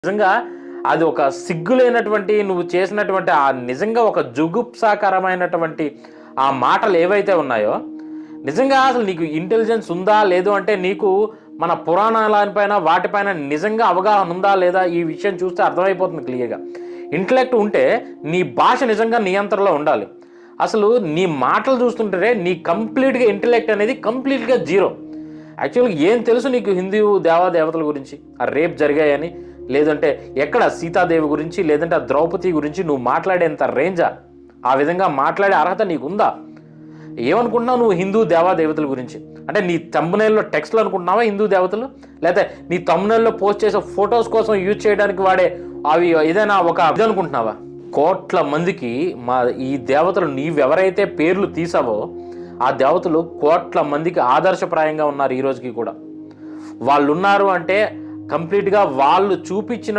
నిజంగా అది ఒక సిగ్గులేనటువంటి నువ్వు చేసినటువంటి నిజంగా ఒక జుగుప్సాకరమైనటువంటి ఆ మాటలు ఏవైతే ఉన్నాయో, నిజంగా అసలు నీకు ఇంటెలిజెన్స్ ఉందా? లేదు అంటే నీకు మన పురాణాలపైన వాటిపైన నిజంగా అవగాహన ఉందా? లేదా? ఈ విషయం చూస్తే అర్థమైపోతుంది క్లియర్‌గా. ఇంటెలెక్ట్ ఉంటే నీ భాష నిజంగా నియంత్రణలో ఉండాలి. అసలు నీ మాటలు చూస్తుంటే నీ కంప్లీట్‌గా ఇంటెలెక్ట్ అనేది కంప్లీట్‌గా జీరో. యాక్చువల్‌గా ఏం తెలుసు నీకు హిందూ దేవతల గురించి? ఆ రేప్ జరిగాయని, లేదంటే ఎక్కడ సీతాదేవి గురించి, లేదంటే ఆ ద్రౌపది గురించి నువ్వు మాట్లాడేంత రేంజా? ఆ విధంగా మాట్లాడే అర్హత నీకుందా? ఏమనుకుంటున్నావు నువ్వు హిందూ దేవతల గురించి? అంటే నీ థంబ్‌నెయిల్‌లో టెక్స్ట్‌లు అనుకుంటున్నావా హిందూ దేవతలు? లేకపోతే నీ థంబ్‌నెయిల్‌లో పోస్ట్ చేసే ఫోటోస్ కోసం యూజ్ చేయడానికి వాడే అవి ఏదైనా ఒక ఇదనుకుంటున్నావా? కోట్ల మందికి ఈ దేవతలు నీవెవరైతే పేర్లు తీసావో ఆ దేవతలు కోట్ల మందికి ఆదర్శప్రాయంగా ఉన్నారు ఈ రోజుకి కూడా. వాళ్ళున్నారు అంటే కంప్లీట్‌గా వాళ్ళు చూపించిన